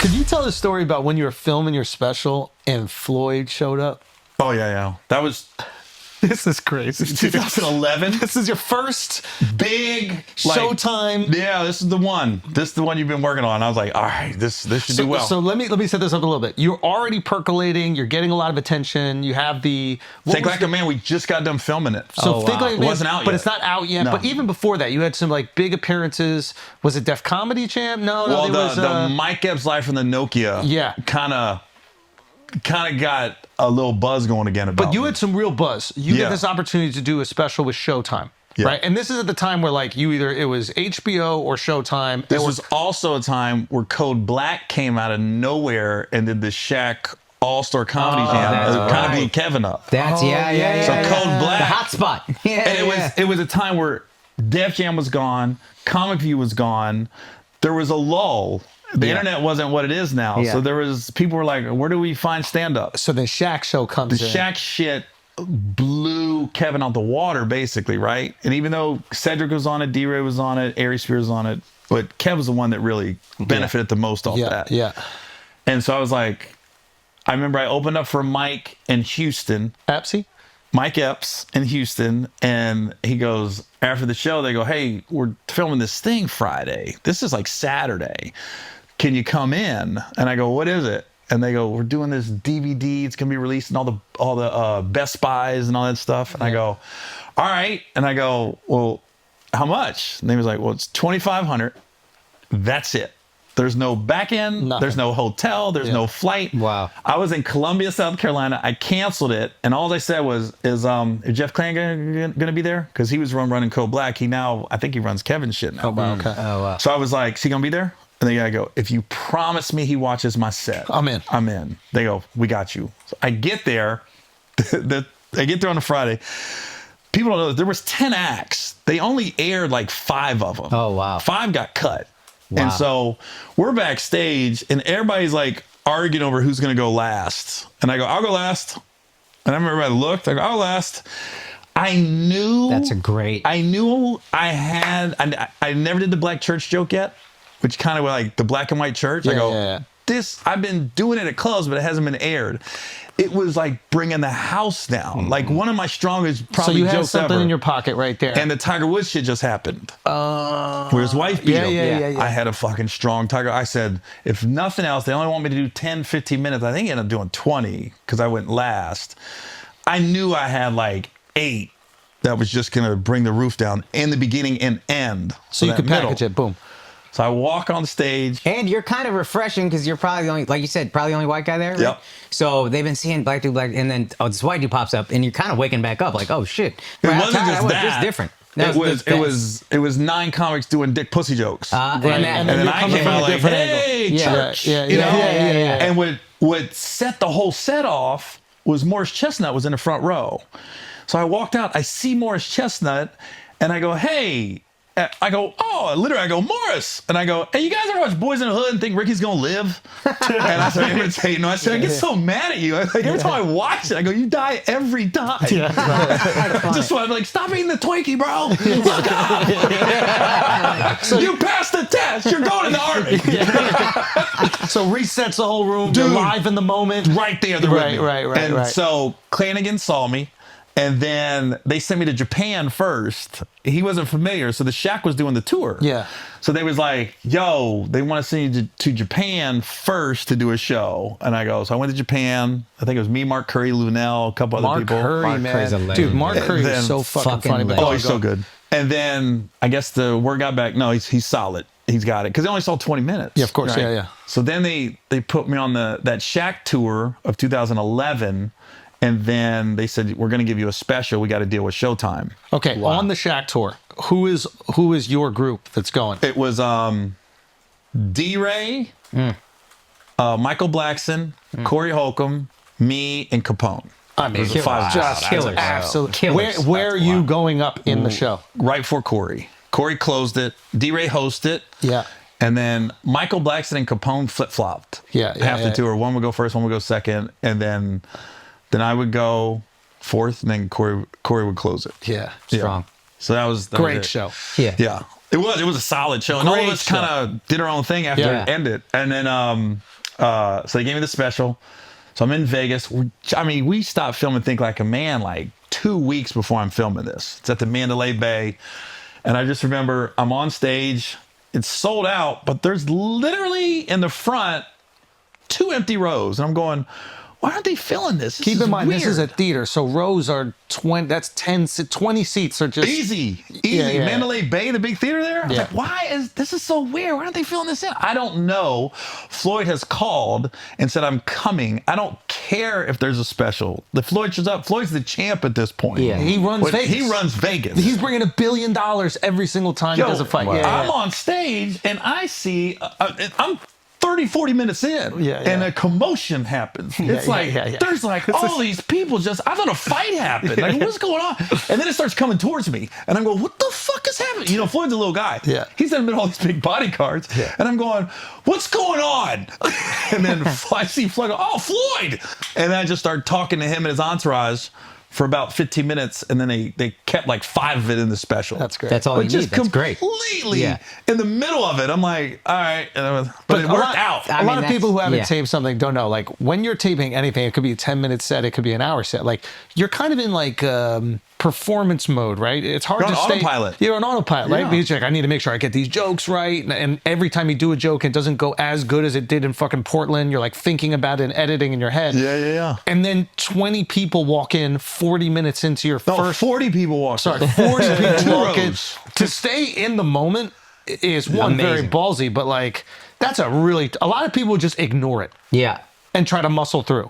Could you tell the story about when you were filming your special and Floyd showed up? Oh, yeah. That was... This is crazy. 2011. This is your first Big Showtime. Yeah, this is the one. This is the one you've been working on. I was like, all right, this should do well. So let me set this up a little bit. You're already percolating. You're getting a lot of attention. You have the Think Like a Man. We just got done filming it. So Think Like a Man, it wasn't out yet. but it's not out yet. No. But even before that, you had some like big appearances. Was it Def Comedy Champ? No, Well, it was the Mike Epps Live from the Nokia. Yeah. Kind of got a little buzz going again about. But you me. had some real buzz. You get this opportunity to do a special with Showtime. Yeah. Right. And this is at the time where like it was HBO or Showtime. This was also a time where Code Black came out of nowhere and did the Shaq All-Star Comedy Jam. Kind of blew Kevin up. That's So Code Black, the hot spot. And it was a time where Def Jam was gone, Comic View was gone. There was a lull. The internet wasn't what it is now. Yeah. So there was people were like, where do we find stand-up? So the Shaq show comes The in. Shaq shit blew Kevin out the water, basically, right? And even though Cedric was on it, D-Ray was on it, Ari Spears was on it, but Kev was the one that really benefited the most off that. Yeah. And so I was like, I remember I opened up for Mike in Houston. Epsy? Mike Epps in Houston, and he goes, after the show, they go, hey, we're filming this thing Friday. This is like Saturday. Can you come in? And I go, what is it? And they go, we're doing this DVD. It's gonna be released in all the Best Buys and all that stuff. And I go, all right. And I go, well, how much? And he was like, well, it's $2,500. That's it. There's no back end. Nothing. There's no hotel. There's no flight. Wow. I was in Columbia, South Carolina. I canceled it, and all they said was, "Is Jeff Clan gonna be there?" Because he was running Code Black. I think he runs Kevin's shit now. Oh, wow, okay. Oh, wow. So I was like, "Is he gonna be there?" And they go, "If you promise me he watches my set, I'm in." I'm in. They go, "We got you." So I get there. I get there on a Friday. People don't know that there was 10 acts. They only aired like 5 of them. Oh, wow. 5 got cut. Wow. And so we're backstage and everybody's like arguing over who's going to go last. And I go, I'll go last. And I remember I looked, I go, I'll go last. I knew. That's a great. I knew I never did the black church joke yet, which kind of like the black and white church. I go, I've been doing it at clubs, but it hasn't been aired. It was like bringing the house down. Like one of my strongest probably So you jokes had something ever. in your pocket right there. And the Tiger Woods shit just happened. Where his wife beat him. Yeah. I had a fucking strong Tiger. I said, if nothing else, they only want me to do 10, 15 minutes. I think I ended up doing 20 because I went last. I knew I had like 8 that was just going to bring the roof down in the beginning and end. So you that could package it, boom. So I walk on stage. And you're kind of refreshing because you're probably the only, like you said, probably the only white guy there. Right? Yep. So they've been seeing black dude, and then this white dude pops up, and you're kind of waking back up, like, oh shit. It wasn't just that. Just different. It was 9 comics doing dick pussy jokes. And then I came out like, hey, church. Yeah. And what set the whole set off was Morris Chestnut was in the front row. So I walked out, I see Morris Chestnut, and I go, hey. I go, Morris. And I go, hey, you guys ever watch Boys in the Hood and think Ricky's going to live? And I started imitating him. I said, I get so mad at you. Like, every time I watch it, I go, you die every time. Just want to like, stop eating the Twinkie, bro. Fuck off. So you passed the test. You're going in the Army. So resets the whole room. Dude, you're live in the moment. Right there. Right. And so Clanigan saw me. And then they sent me to Japan first. He wasn't familiar, so the Shaq was doing the tour. Yeah. So they was like, yo, they want to send you to Japan first to do a show. And I go, so I went to Japan. I think it was me, Mark Curry, Lunel, a couple other people. Mark Curry's a legend. Dude, Mark Curry is so fucking funny. Oh, he's so good. And then I guess the word got back, no, he's solid. He's got it. Because they only saw 20 minutes. Yeah, of course. Right? Yeah. So then they put me on that Shaq tour of 2011. And then they said, we're going to give you a special. We got to deal with Showtime. Okay, on the Shaq tour, who is your group that's going? It was D-Ray, Michael Blackson, Corey Holcomb, me, and Capone. I mean, It was 5 just killers. Absolutely. Where are you going up in the show? Right before Corey. Corey closed it. D-Ray hosted it. Yeah. And then Michael Blackson and Capone flip-flopped. Half the tour. One would go first, one would go second. And then I would go fourth, and then Corey would close it. Yeah, strong. So that was great was show. Yeah. It was a solid show. And all of us kind of did our own thing after it ended. And then So they gave me the special. So I'm in Vegas. We stopped filming Think Like a Man like 2 weeks before I'm filming this. It's at the Mandalay Bay. And I just remember I'm on stage. It's sold out, but there's literally in the front 2 empty rows. And I'm going, why aren't they filling this? Keep in mind, this is a weird. theater, so rows are 20. That's 20 seats are just Easy. Yeah. Mandalay Bay, the big theater there. I was Yeah. like, why is this is so weird? Why aren't they filling this in? I don't know. Floyd has called and said, I'm coming. I don't care if there's a special. The Floyd shows up. Floyd's the champ at this point. Yeah. He runs Vegas. He runs Vegas. He's bringing $1 billion every single time he does a fight. Wow. Yeah, I'm on stage and I see, I'm 30, 40 minutes in, and a commotion happens. It's there's like all these people I thought a fight happened. Like, what's going on? And then it starts coming towards me, and I'm going, what the fuck is happening? You know, Floyd's a little guy. Yeah. He's in the middle of all these big bodyguards, and I'm going, what's going on? And then I see Floyd go, oh, Floyd! And then I just start talking to him and his entourage for about 15 minutes, and then they kept like 5 of it in the special. That's great. That's all you need. That's great. Completely in the middle of it. I'm like, all right. But it worked out. A lot of people who haven't yeah. taped something don't know. Like, when you're taping anything, it could be a 10-minute set, it could be an hour set. Like, you're kind of in like performance mode, right? It's hard You're to on stay. autopilot. You're on autopilot, right? Yeah. Because you're like, I need to make sure I get these jokes right. And every time you do a joke, it doesn't go as good as it did in fucking Portland. You're like thinking about it and editing in your head. Yeah. And then 20 people walk in 40 minutes into your first. 40 people walk. Sorry, 40 people walk in. rows. To stay in the moment is one very Amazing. ballsy, but like that's a lot of people just ignore it Yeah. and try to muscle through.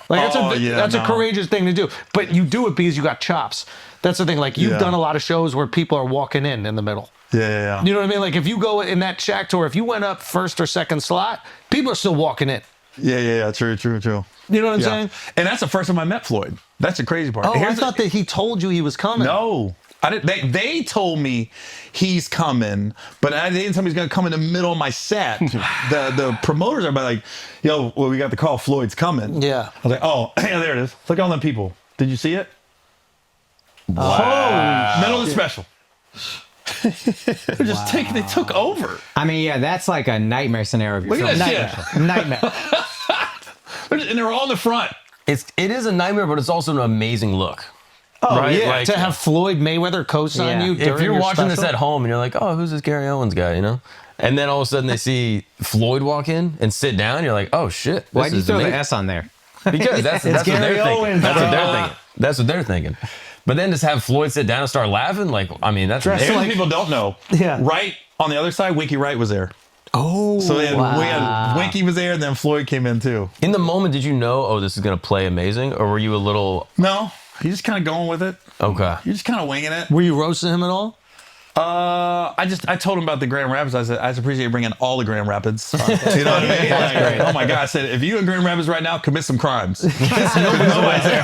Like that's a courageous thing to do. But you do it because you got chops. That's the thing. Like you've done a lot of shows where people are walking in the middle. Yeah. You know what I mean? Like if you go in that Shack tour, if you went up first or second slot, people are still walking in. Yeah. True. You know what I'm saying? And that's the first time I met Floyd. That's the crazy part. Oh, I thought that he told you he was coming. No. I didn't. They told me he's coming, but they didn't tell me he's going to come in the middle of my set. the promoters are like, yo, well, we got the call. Floyd's coming. Yeah. I was like, oh, yeah, there it is. Look at all them people. Did you see it? Wow. Middle of the special. They took over. I mean, yeah, that's like a nightmare scenario of your Look at film. that shit. Nightmare. And they were all in the front. It is a nightmare, but it's also an amazing look. Oh, Right? yeah. Like- to have Floyd Mayweather co-sign Yeah. you during If you're your watching this special? at home and you're like, oh, who's this Gary Owens guy, you know? And then all of a sudden they see Floyd walk in and sit down, you're like, oh shit. Why do you is throw the amazing. S on there? Because that's what Gary they're thinking. Owens. That's what they're thinking. That's what they're thinking. But then just have Floyd sit down and start laughing, like, I mean, that's Here's amazing. what people don't know. Yeah. Right on the other side, Winky Wright was there. Oh, So we had Winky was there, and then Floyd came in too. In the moment, did you know, oh, this is going to play amazing? Or were you a little, No, you're just kind of going with it. okay. You're just kind of winging it. Were you roasting him at all? I told him about the Grand Rapids. I said, I appreciate bringing all the Grand Rapids. You know what I mean? Like, oh my God. I said, if you in Grand Rapids right now, commit some crimes. Nobody's there.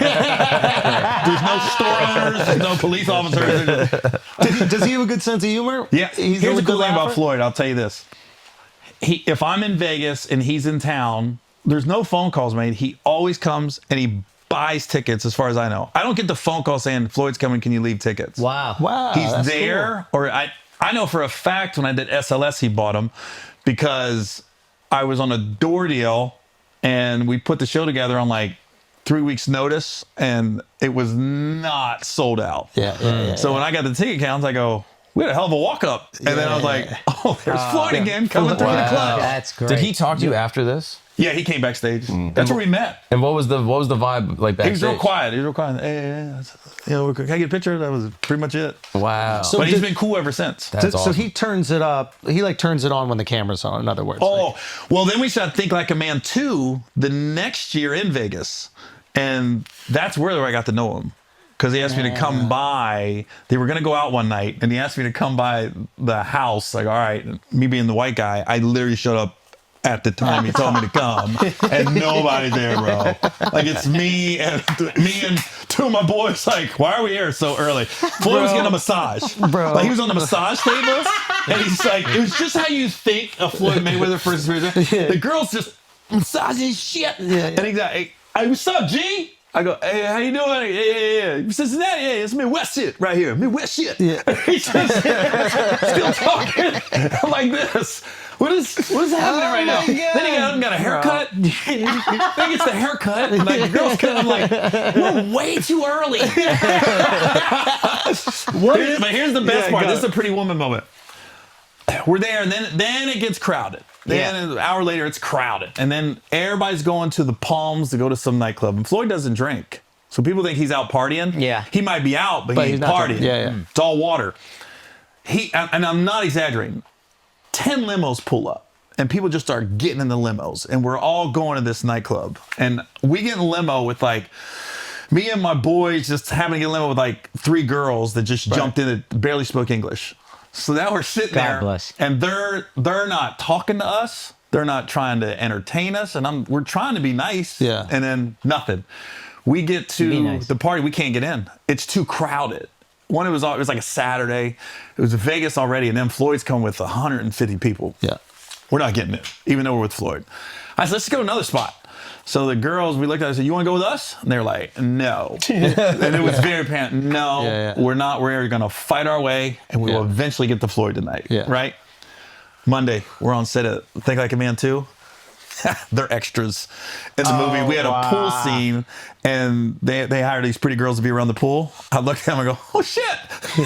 There's no store owners. There's no police officers. Does he have a good sense of humor? Yeah. He's Here's a the cool good thing about laugher? Floyd. I'll tell you this. If I'm in Vegas and he's in town, there's no phone calls made. He always comes and he buys tickets, as far as I know. I don't get the phone call saying, Floyd's coming, can you leave tickets? Wow. He's that's there, or I know for a fact when I did SLS, he bought them because I was on a door deal and we put the show together on like 3 weeks notice and it was not sold out. Yeah. So when I got the ticket counts, I go, we had a hell of a walk up. And then I was like, oh, there's Floyd again coming through the club. That's great. Did he talk to you after this? Yeah, he came backstage. That's where we met. And what was the vibe like backstage? He was real quiet. Hey, you know, can I get a picture? That was pretty much it. Wow. So But he's did- been cool ever since. That's So awesome. he turns it up. He like turns it on when the camera's on. In other words. Oh, well, then we shot Think Like a Man 2 the next year in Vegas. And that's where I got to know him. Because he asked me to come by. They were going to go out one night, and he asked me to come by the house. Like, all right, me being the white guy, I literally showed up at the time he told me to come, and nobody's there, bro. Like, it's me and two of my boys. Like, why are we here so early? Floyd was getting a massage, Bro. Like, he was on the massage table, and he's like, it was just how you think of Floyd Mayweather for his reason. The girl's just massaging shit, and he's like, hey, what's up, G? I go, hey, how you doing? Yeah. He says, yeah, it's Midwest shit right here. Midwest shit. Yeah. He's just still talking. I'm like this. What is happening right now? my God. Then he got a haircut. think it's the haircut. Like, the girls cut. I'm like, we're way too early. But here's the best part. This is a Pretty Woman moment. We're there, and then it gets crowded. Then an hour later, it's crowded. And then everybody's going to the Palms to go to some nightclub. And Floyd doesn't drink. So people think he's out partying. Yeah. He might be out, but he's not partying. Yeah. It's all water. And I'm not exaggerating. 10 limos pull up. And people just start getting in the limos. And we're all going to this nightclub. And we get in a limo with like, me and my boys just having to get in a limo with like 3 girls that just jumped in that barely spoke English. So now we're sitting there, bless. and they're not talking to us. They're not trying to entertain us, and we're trying to be nice. Yeah. And then nothing. We get to the party, we can't get in. It's too crowded. It was like a Saturday. It was Vegas already, and then Floyd's come with 150 people. Yeah. We're not getting in, even though we're with Floyd. I said, let's go to another spot. So the girls, we looked at it and said, you want to go with us? And they're like, no. And it was very apparent, no, we're not. We're going to fight our way, and we will eventually get to Floyd tonight, right? Monday, we're on set of Think Like a Man 2. They're extras in the movie. We had a pool scene, and they hired these pretty girls to be around the pool. I looked at them and go, oh, shit. You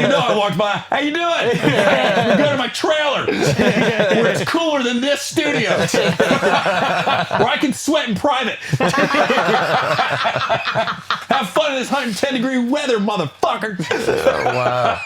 know I walked by. How you doing? We're going to my trailer where it's cooler than this studio, where I can sweat in private. Have fun in this 110-degree weather, motherfucker. Oh, wow.